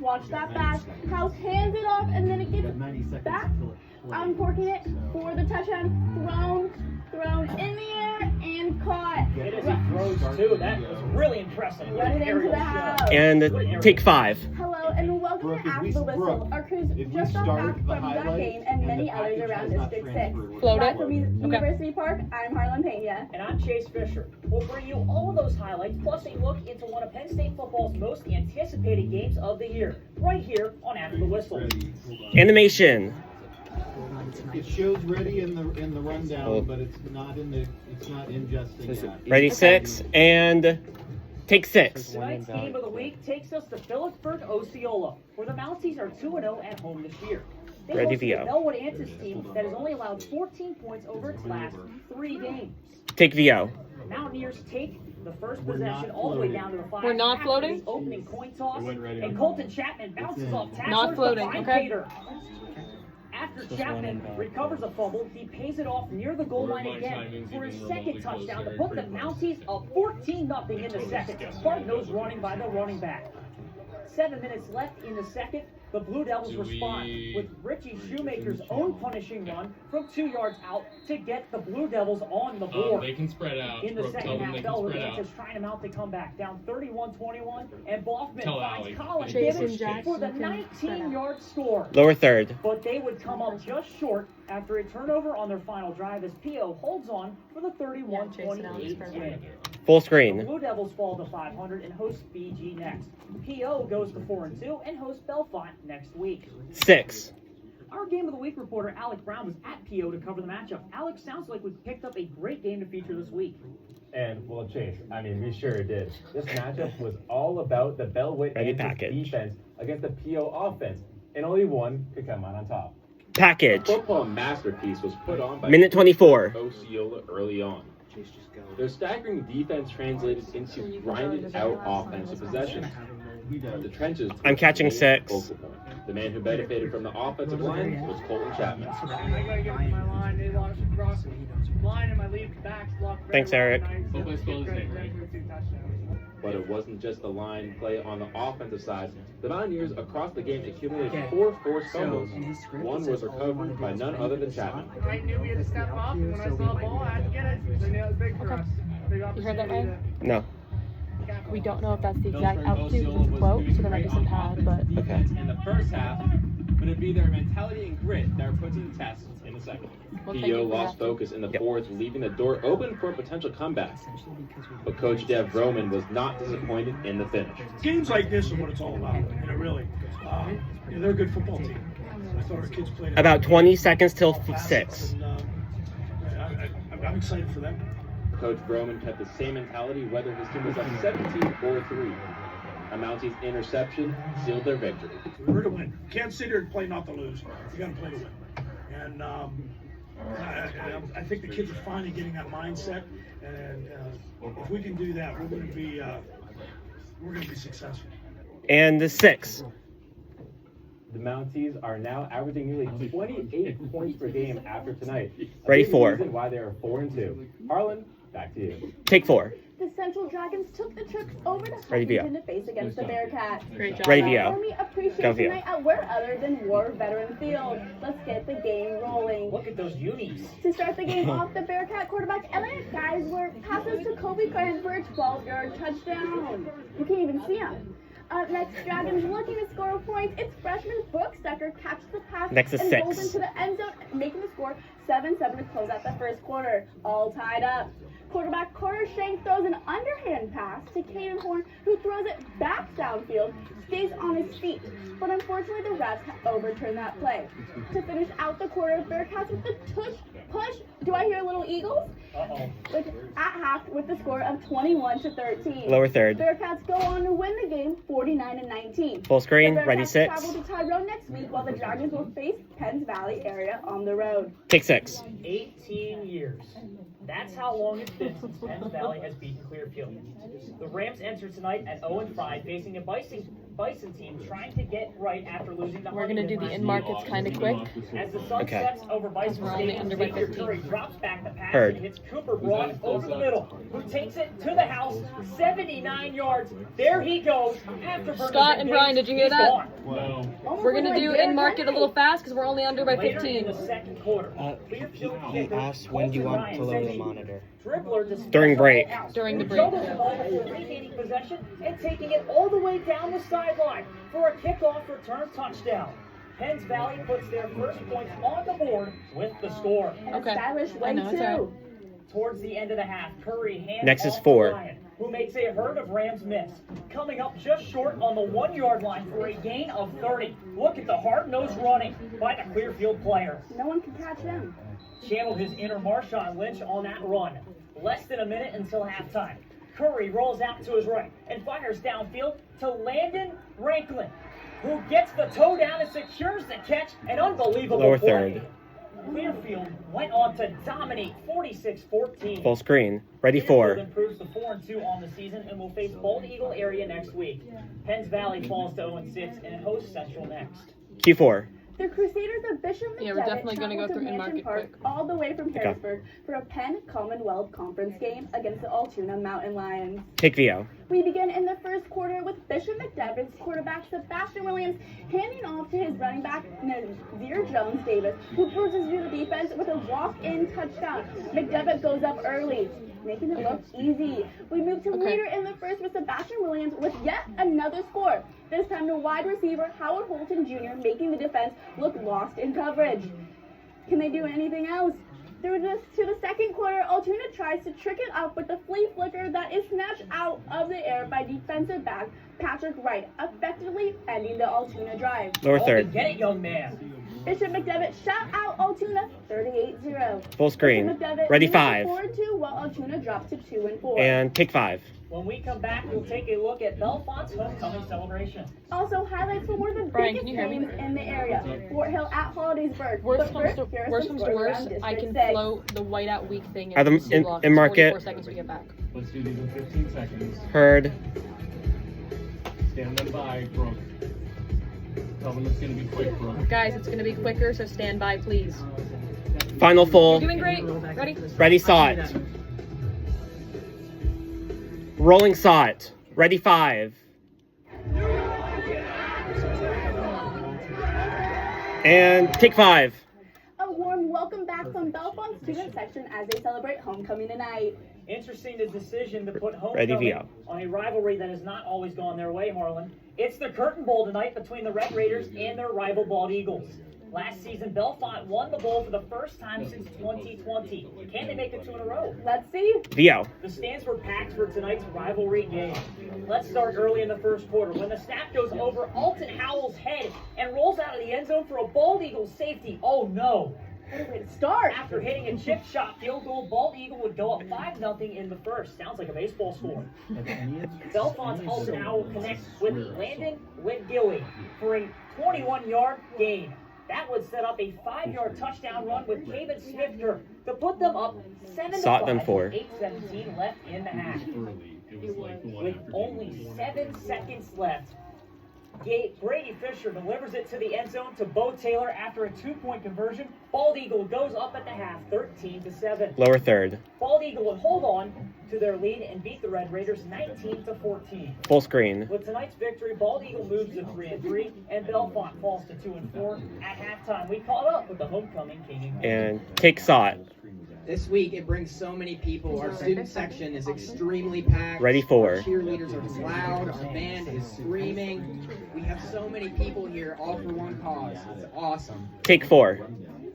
Watch that pass. House hands it off, and then it gets back. Uncorking it for the touchdown. Thrown in the air, and caught. It is a throws, too. That was really impressive. Running into the house. And take 5. Hello, and welcome to After the Whistle. Our crew's just got back from that game and many others around District 6. Live from University Park, I'm Harlan Pena. And I'm Chase Fisher. We'll bring you all of those highlights, plus a look into one of Penn State football's most anticipated games of the year, right here on After the Whistle. Animation. It shows ready in the rundown, but it's not ingesting that. Ready, 6, and take 6. Tonight's game of the week takes us to Phillipsburg, Osceola, where the Mounties are 2-0 at home this year. They Ready, hosted VO. the Bellwood Antis team that has only allowed 14 points over its last 3 games. Take VO. Mountaineers take the first possession all the way down to the 5. We're not after floating? the opening coin toss, and Colton Chapman bounces off tackler Not floating, to find okay. Cater. After Chapman recovers a fumble, he pays it off near the goal line again for his second touchdown to put the Mounties up 14-0 in the second. Hard-nosed running by the running back. 7 minutes left in the second. The Blue Devils respond with Richie Shoemaker's own punishing run from 2 yards out to get the Blue Devils on the board. They can spread out. In the Tell second them half, they can Bellwood spread out. is trying to mount the comeback, down 31-21, and Boffman Tell finds Allie. Colin Jason Gibbons Jackson for the can spread out. 19-yard score. Lower third. But they would come up just short after a turnover on their final drive as P.O. holds on for the 31-28 win. Full The screen. Blue Devils fall to 500 and host BG next. P.O. goes to 4-2 and hosts Belfont next week. 6. Our Game of the Week reporter Alec Brown was at P.O. to cover the matchup. Alex, sounds like we picked up a great game to feature this week. And, well, Chase, I mean, we sure did. This matchup was all about the Bellwood Ready, Antis package. defense against the PO offense, and only one could come out on top. Package. Football masterpiece was put on by Minute 24. Osceola early on. Their staggering defense translated into grinded out offensive possession. The trenches. I'm catching 6. Focal point. The man who benefited from the offensive line was Colton Chapman. I gotta get to my line. They lost across line and my lead back's blocked. Thanks, Eric. Hope I spelled his name right. But it wasn't just the line play on the offensive side. The Mountaineers across the game accumulated 4 forced fumbles. One was recovered by none other than Chapman. I knew we had to step up, and when I saw the ball, I had to get it. I knew it was big for us. Big You heard that right? No. We don't know if that's the exact altitude of the quote, so there might be some pad, but Okay. In the first half, but it'd be their mentality and grit that were put to the test in the second. we'll take P.O. it for lost that. focus in the fourth, leaving the door open for a potential comeback. But Coach Dev Roman was not disappointed in the finish. Games like this are what it's all about. Really, they're a good football team. I thought our kids played About 20 seconds till 6. And, I'm excited for them. Coach Broman kept the same mentality whether his team was up 17 or 3. A Mountie's interception sealed their victory. We're to win. Can't sit here and play not to lose. You got to play to win. And I think the kids are finally getting that mindset. And if we can do that, we're going to be successful. And the 6. The Mounties are now averaging nearly 28 points per game after tonight. A Ready, big 4. reason why they are 4-2. Harlan, back to you. Take 4. The Central Dragons took the trip over to Ready, VO. Huntington to face against the Bearcats. Great job. Ready, Alex. VO. Army Go, appreciation VO. night at where other than War Veteran Field. Let's get the game rolling. Look at those unis. To start the game off, the Bearcat quarterback Elliott guys were passes to Kobe Carter for a 12-yard touchdown. You can't even see him. Next, Dragons looking to score points. It's freshman Brooks Decker catches the pass Next is and 6. rolls into the end zone, making the score 7-7 to close out the first quarter. All tied up. Quarterback Carter Shank throws an underhand pass to Caden Horn, who throws it back downfield, stays on his feet. But unfortunately, the refs overturned that play. To finish out the quarter, Bearcats with the push. Do I hear little Eagles? Uh-oh. At half with the score of 21-13. Lower third. Bearcats go on to win the game 49-19. Full screen. The Bearcats Ready, 6. travel to Tyrone next week while the Dragons will face Penn's Valley area on the road. Take 6. 18 years. That's how long it's been since Penn Valley has beaten Clearfield. The Rams enter tonight at 0-5, facing a Bison team trying to get right after losing to We're gonna do the in markets kind of quick. As the sun Okay. sets over Bison We're only Stadium, under by Victor 15. Curry drops back the pass Heard. and hits Cooper Braun over the middle, who takes it to the house, 79 yards. There he goes. After Scott and Brian, did you hear he's that? gone. Almost We're gonna like do Derrick in market a Henry. little fast because we're only under by Later 15. in the second quarter, Clearfield He kicker asks when do you want to Colton lower Ryan the says monitor. dribbler to During break. During the who break. juggled the ball before regaining possession and taking it all the way down the sideline for a kickoff return touchdown. Penn Valley puts their first points on the board with the score. And a Okay. stylish I way know, it's too. Towards the end of the half, Curry hands Next is off 4. to Ryan, who makes a herd of Rams miss, coming up just short on the 1-yard line for a gain of 30. Look at the hard-nosed running by the Clearfield player. No one can catch him. Channeled his inner Marshawn Lynch on that run. Less than a minute until halftime. Curry rolls out to his right and fires downfield to Landon Ranklin, who gets the toe down and secures the catch. An unbelievable Lower play. third. Clearfield went on to dominate 46-14. Full screen. Ready Clearfield 4. improves to 4-2 on the season and will face Bald Eagle area next week. Penn Valley falls to 0-6 and hosts Central next. Q4. The Crusaders of Bishop Yeah, we're McDevitt definitely gonna traveled go to through Mansion in-market Park quick. all the way from Okay. Harrisburg for a Penn Commonwealth Conference game against the Altoona Mountain Lions. Take VO. We begin in the first quarter with Bishop McDevitt's quarterback Sebastian Williams handing off to his running back Nazir Jones Davis, who cruises through the defense with a walk-in touchdown. McDevitt goes up early, making it look easy. We move to later in the first with Sebastian Williams with yet another score. This time the wide receiver Howard Holton Jr. making the defense look lost in coverage. Can they do anything else? Through to the second quarter, Altoona tries to trick it up with the flea flicker that is snatched out of the air by defensive back Patrick Wright, effectively ending the Altoona drive. Lower Oh, third. get it, young man. Bishop McDevitt shout out Altoona 38-0. Full screen. Bishop McDevitt Ready moves 5. 4-2 while Altoona drops to 2-4. And take 5. When we come back, we'll take a look at Belfont's homecoming celebration. Also, highlights from one of the Brian, biggest can you hear me? games in the area, Fort Hill at Hollidaysburg. Worst But comes first, to here are worst, some comes to scores worst, around I can District 6. float the whiteout weak thing Are them into in- block. in It's market? 44 seconds to get back. Let's do these in 15 seconds. Heard. Stand them by, Brooke. Tell them it's gonna be quick, Brooke. Guys, it's gonna be quicker, so stand by, please. Final full. You're doing great. Ready? Ready saw it. Rolling saw it. Ready 5. And take 5. A warm welcome back from Belfont student section as they celebrate homecoming tonight. Interesting the decision to put Ready, homecoming VO. on a rivalry that has not always gone their way, Harlan. It's the Curtain Bowl tonight between the Red Raiders and their rival Bald Eagles. Last season, Belfont won the bowl for the first time since 2020. Can they make it 2 in a row? Let's see. VO. The stands were packed for tonight's rivalry game. Let's start early in the first quarter when the snap goes over Alton Howell's head and rolls out of the end zone for a Bald Eagle safety. Oh no! What a way to start. After hitting a chip shot field goal, Bald Eagle would go up 5-0 in the first. Sounds like a baseball score. Belfont's Alton Howell connects with Landon Whitgilly for a 21-yard gain. That would set up a 5-yard touchdown run with Caven Swifter to put them up 7-5 Saw it then 4. with 8:17 left in the half. With only 7 seconds left, Brady Fisher delivers it to the end zone to Bo Taylor after a 2-point conversion. Bald Eagle goes up at the half, 13-7. Lower third. Bald Eagle would hold on to their lead and beat the Red Raiders 19-14. Full screen. With tonight's victory, Bald Eagle moves to 3-3, and Belfont falls to 2-4. At halftime, we caught up with the homecoming king. And take saw it. This week it brings so many people. Our student section is extremely packed. Ready 4. Our cheerleaders are loud. Our band is screaming. We have so many people here, all for one cause. It's awesome. Take 4.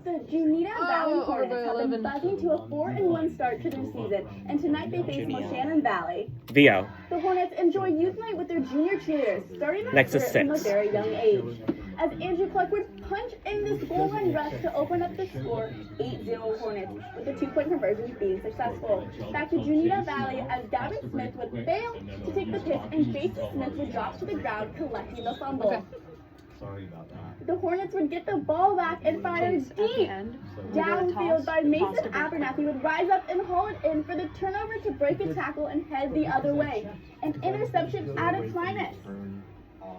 The Junita Valley over Hornets by have been 11. buzzing to a 4-1 start to their season, and tonight they face Moshannon Valley. VO. The Hornets enjoy youth night with their junior cheerleaders, starting their Next is career from a 6. very young age. As Andrew Clark would punch in this goal line rush to open up the score, 8-0 Hornets, with the 2-point conversion being successful. Back to Junita Valley as Gavin Smith would fail to take the pitch and Jason Smith would drop to the ground collecting the fumble. Okay. Sorry about that. The Hornets would get the ball back and fire At the deep end, downfield by toss Mason to break. Abernathy would rise up and haul it in for the turnover to break a tackle and head the other way. An interception at a climax.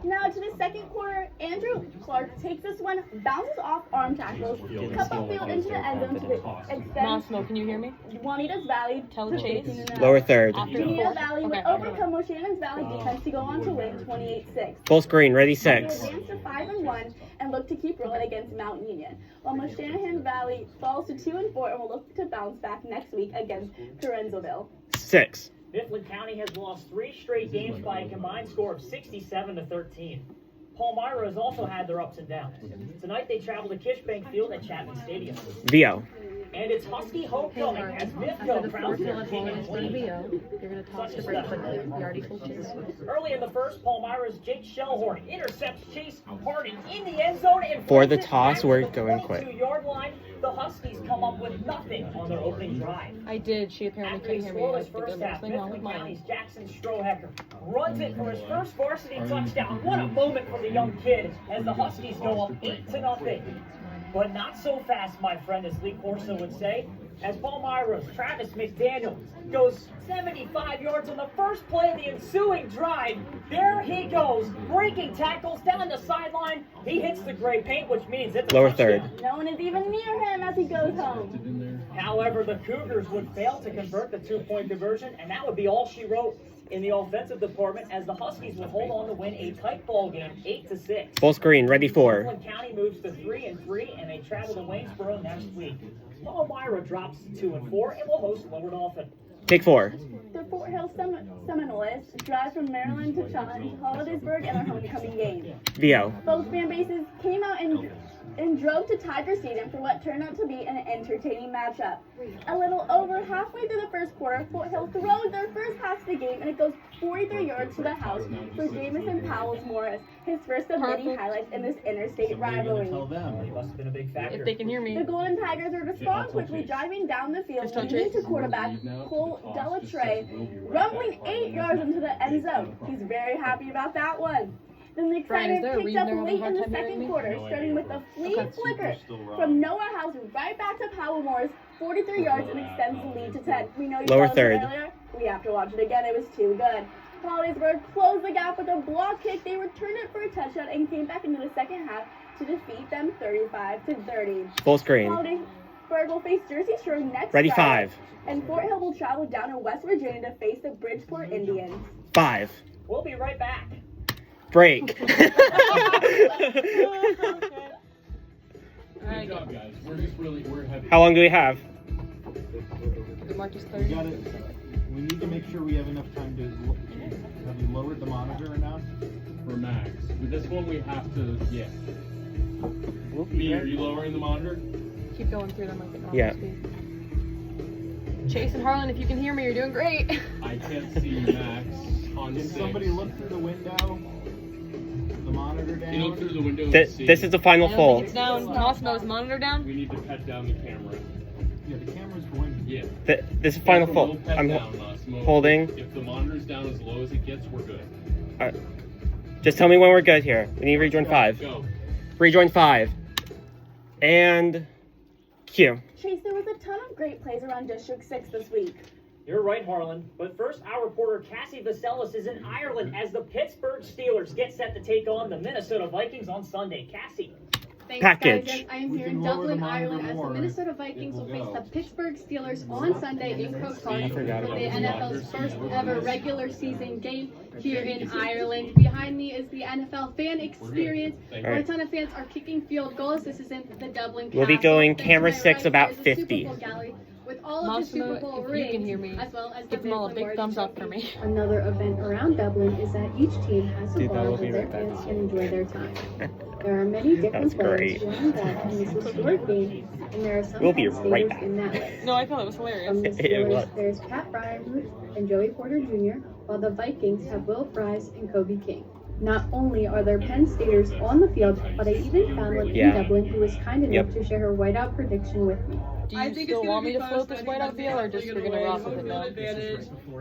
Now to the second quarter, Andrew Clark takes this one, bounces off arm tackles, cuts upfield into the end zone to extend Massimo, can you hear me? Juanita's Valley Tell to Chase. 15-0. Lower third. After Juanita four. Valley would Okay. overcome Moshannon Valley defense to go on to win 28-6. Full screen. Ready They 6. advance to 5-1 and look to keep rolling against Mount Union, while Moshannon Valley falls to 2-4 and will look to bounce back next week against Corenzoville. 6. Mifflin County has lost 3 straight games by a combined score of 67-13. Palmyra has also had their ups and downs. Tonight they travel to Kishbank Field at Chapman Stadium. VO. And it's Husky homecoming as After Mifco the crowns fourth their yard king ball and is for queen. VO. You're going to toss the break quickly. You already told Chase. Early in the first, Palmyra's Jake Shellhorn intercepts Chase Harding in the end zone and For the brings it toss, back to we're the going quick. 22-yard line. The Huskies come up with nothing on their opening drive. I did. She apparently After a couldn't hear me. I scoreless think there's first half, something wrong with Mifflin mine. County's Jackson Strohecker runs it for his first varsity touchdown. What a moment for the young kid as the Huskies go up 8-0. But not so fast, my friend, as Lee Corso would say, as Palmyra's Travis McDaniel goes 75 yards on the first play of the ensuing drive. There he goes, breaking tackles down the sideline. He hits the gray paint, which means it's a Lower touchdown. third. No one is even near him as he goes home. However, the Cougars would fail to convert the 2-point conversion, and that would be all she wrote in the offensive department as the Huskies would hold on to win a tight ball game, 8-6. Full screen. Ready 4. Mifflin County moves to 3-3, and they travel to Waynesboro next week. Palmyra drops to 2-4 and will host Lower Dolphin. Take 4. The Fort Hill Seminoles drive from Maryland to challenge Hollidaysburg in their homecoming game. VO. Both fan bases came out and drove to Tiger Stadium for what turned out to be an entertaining matchup. A little over halfway through the first quarter, Fort Hill throws their first pass of the game, and it goes 43 yards to the house for Jamison Powles-Morris, his first of many highlights in this interstate rivalry. He must have been a big factor. If they can hear me. The Golden Tigers are to respond quickly, driving down the field, leading to quarterback Cole Delatray, rumbling 8 yards into the end zone. He's very happy about that one. Then the Brian, is excitement there a picked reason up they're having a late hard in the time hearing second me? quarter, starting with a fleet Okay. flicker from Noah House right back to Powell Morris, 43 yards, and extends the lead to 10. We know you Lower saw this third. earlier. We have to watch it again. It was too good. Hollidaysburg closed the gap with a block kick. They returned it for a touchdown and came back into the second half to defeat them 35-30. Full screen. Hollidaysburg will face Jersey Shore next Ready Friday, 5. and Fort Hill will travel down to West Virginia to face the Bridgeport Indians. 5. We'll be right back. Break. Good job, guys. We're heavy. How long do we have? The mark is We 30. got it. We need to make sure we have enough time to. Have you lowered the monitor enough? For Max. With this one, we have to, yeah. Me, are you lowering the monitor? Keep going through them like at normal Yeah. speed. Chase and Harlan, if you can hear me, you're doing great. I can't see Max on Can 6. somebody look through the window? The monitor down? Can you look through the window and This see? is the final I don't full. think it's down. Massimo's monitor down. We need to pet down the camera. Yeah, the camera's going. Yeah. This is final We'll full. pet I'm down, Massimo. holding. If the monitor's down as low as it gets, we're good. Just tell me when we're good here. We need to rejoin 5. Go. Rejoin 5. And Q. Chase, there was a ton of great plays around District 6 this week. You're right, Harlan. But first, our reporter Cassie Vaselis is in Ireland as the Pittsburgh Steelers get set to take on the Minnesota Vikings on Sunday. Cassie. Thanks, Package. guys. Yes, I am We here can in lower the Dublin, monitor Ireland, as more. the Minnesota Vikings will It face will the go. Pittsburgh Steelers on Sunday in Croke Park I for forgot the about the NFL's first ever regular season game here in Ireland. Behind me is the NFL fan experience, where a ton of fans are kicking field goals. This isn't the Dublin We'll be Castle. going And to camera my 6 right, about there's a Super 50. Bowl gallery with all of Massimo, the Super Bowl if you rings, can hear me, as well as give the them all a Vince big Lombardi thumbs up for Trophy. me. Another event around Dublin is that each team has a Dude, that bar will where be their right back. fans can enjoy their time. There are many different That's players great. joining that in this historic game, and there are some We'll be Penn right Staters back. in that list. No, I thought it was hilarious. From the It was. Steelers, there's Pat Fryermuth and Joey Porter Jr., while the Vikings have Will Fries and Kobe King. Not only are there Penn Staters on the field, but I even found one Yeah. in Dublin who was kind enough Yep. to share her whiteout prediction with me. Do you still want me to float this whiteout deal, or just we're gonna rock with it now?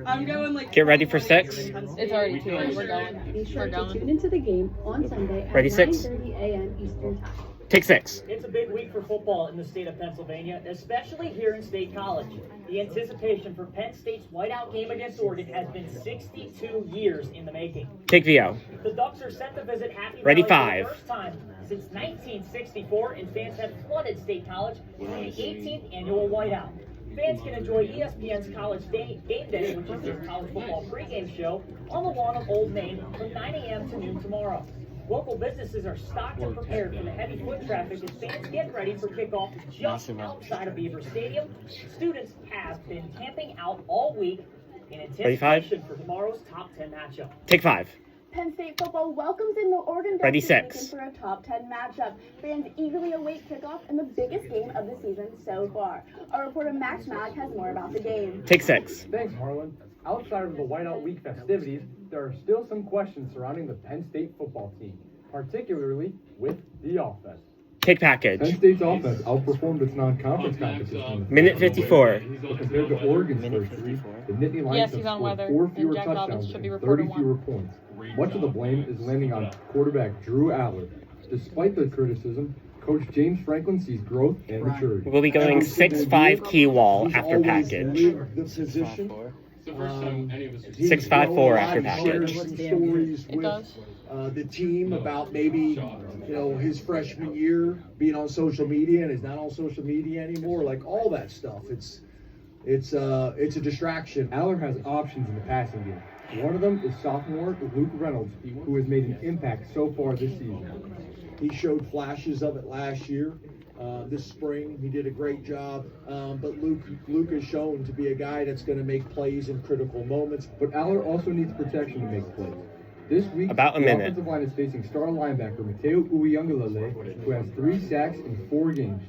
I'm going like. Get ready for 6. It's already too late. We're going. Be sure We're to going. tune into the game on Sunday at Ready, 6? 9:30 a.m. Eastern Time. Take 6. It's a big week for football in the state of Pennsylvania, especially here in State College. The anticipation for Penn State's whiteout game against Oregon has been 62 years in the making. Take VO. The Ducks are set to visit Happy Ready, Valley 5. for the first time since 1964, and fans have flooded State College for the 18th annual whiteout. Fans can enjoy ESPN's College Game Day, which is their college football pregame show, on the lawn of Old Main from 9 a.m. to noon tomorrow. Local businesses are stocked and prepared for the heavy foot traffic as fans get ready for kickoff just outside of Beaver Stadium. Students have been camping out all week in anticipation for tomorrow's top 10 matchup. Take 5. Penn State football welcomes in the Oregon Ducks Ready, this 6. weekend for a top 10 matchup. Fans eagerly await kickoff and the biggest game of the season so far. Our reporter Max Mag has more about the game. Take 6. Thanks, Harlan. Outside of the Whiteout Week festivities, there are still some questions surrounding the Penn State football team, particularly with the offense. Take package. Penn State's offense outperformed its non-conference competition. Minute 54. But compared to Oregon's first 3, the Nittany Lions Yes, have he's on scored weather, 4 and fewer Jack Dobbins touchdowns should be and reporter 30 1. fewer points. Much of the blame is landing on quarterback Drew Aller. Despite the criticism, Coach James Franklin sees growth and maturity. We'll be going 6-5 key wall after package. The position. It's the first time any of us have 6-5-4 after package. Stories It with does. the team about maybe his freshman year being on social media and is not on social media anymore. Like all that stuff. It's a distraction. Aller has options in the passing game. One of them is sophomore Luke Reynolds, who has made an impact so far this season. He showed flashes of it last year. This spring, he did a great job. But Luke is shown to be a guy that's going to make plays in critical moments. But Aller also needs protection to make plays. This week, About a the minute. offensive line is facing star linebacker Mateo Uyunglele, who has 3 sacks in 4 games.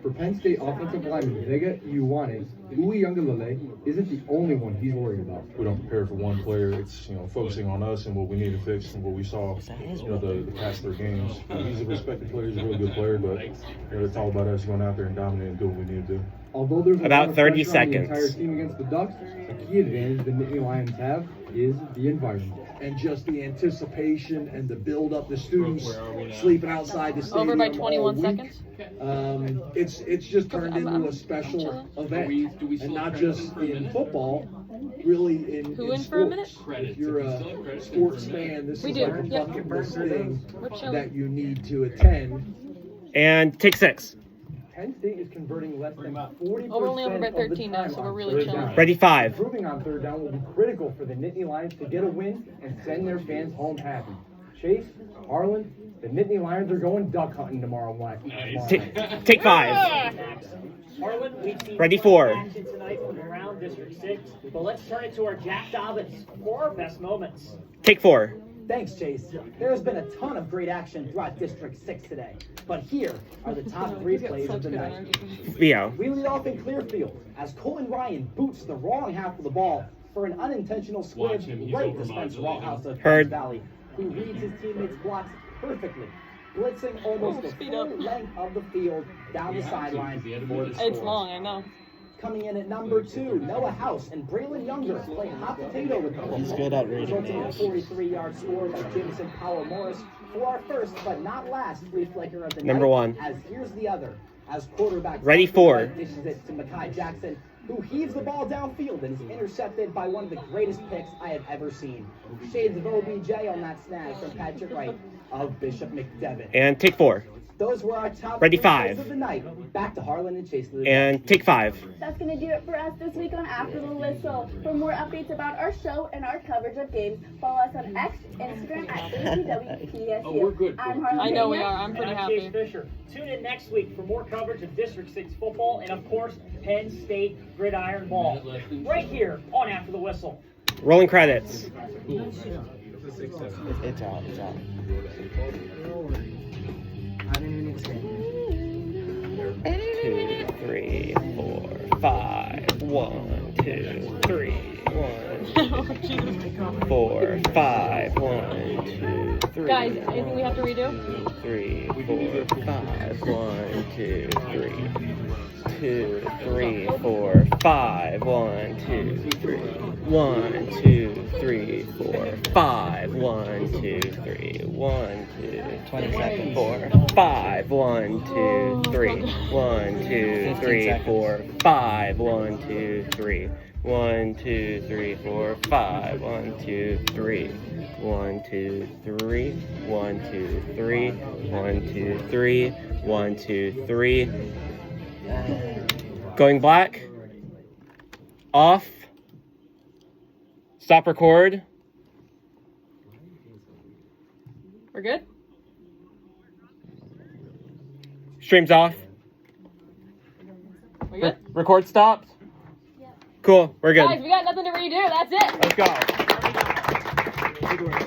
For Penn State offensive lineman Vega Ioane, Uyunglele isn't the only one he's worried about. We don't prepare for one player. It's focusing on us and what we need to fix and what we saw the past 3 games. He's a respected player. He's a really good player, but it's all about us going out there and dominating and doing what we need to do. Although there's About lot of 30 pressure on the seconds. entire team against the Ducks, the key advantage the Nittany Lions have is the environment. And just the anticipation and the build up, the students sleeping outside the stadium Over by all 21 week. seconds. It's just turned into a special event, and not just in football, really in Who in sports. for a minute? If you're a sports fan, this We is do, like a yep. bucket list thing We're chilling. that you need to attend. And take 6. Penn State is converting less than 40% Oh, we're only over by of the 13 now, time so we're on really third chilling. down. Ready, 5. Improving on third down will be critical for the Nittany Lions to get a win and send their fans home happy. Chase, Harlan, the Nittany Lions are going duck hunting tomorrow night. Take 5. Harlan, we've seen Ready, much 4. action tonight from around District 6, but let's turn it to our Jack Dobbins for our best moments. Take 4. Thanks, Chase. There has been a ton of great action throughout District 6 today, but here are the top 3 plays of the night. VO. We lead off in Clearfield as Colton Ryan boots the wrong half of the ball for an unintentional squib right to Spencer Wallhouse of Heard. Penn Valley, who reads his teammates' blocks perfectly, blitzing almost the full length of the field down the sideline for the score. It's long, I know. Coming in at number 2, Noah House and Braylon Younger play hot potato with the football. He's good at reading Resulting in a those. 43-yard score by Jameson Powell Morris for our first but not last flea flicker of the Number night. 1. As here's the other, as quarterback Ready, 4. dishes it to Mekhi Jackson, who heaves the ball downfield and is intercepted by one of the greatest picks I have ever seen. Shades of OBJ on that snag from Patrick Wright of Bishop McDevitt. And take 4. Those were our top Ready, 3 5. plays of the night. Back to Harlan and Chase. And take 5. That's going to do it for us this week on After the Whistle. For more updates about our show and our coverage of games, follow us on X, Instagram at ACWPSU. Oh, we're good. I'm Harlan. I know we Pena. are. I'm pretty And happy. Chase Fisher. Tune in next week for more coverage of District 6 football and, of course, Penn State gridiron ball. Right here on After the Whistle. Rolling credits. It's out. It's out. 2, 3, 4, 5. 1, 2, 3. 1, 4, 5. 1, 2, 3. Guys, anything we have to redo? 3, 4, 5. 1, 2, 3. 2, 3, 4, 5. 1, 2, 3. 1, 2, 3, 4, 5. 1, 2, 3. 1, 2, 20 seconds. 4, 5. 1, 2, 3. 1, 2, 3, 4, 5. 1, 2, 3. 1, 2, 3, 4, 5. 1, 2, 3. 1, 2, 3. 1, 2, 3. 1, 2, 3. 1, 2, 3. Going black. Off. Stop record. We're good? Stream's off. We good? Record stopped. Cool, we're good. Guys, we got nothing to redo. That's it. Let's go.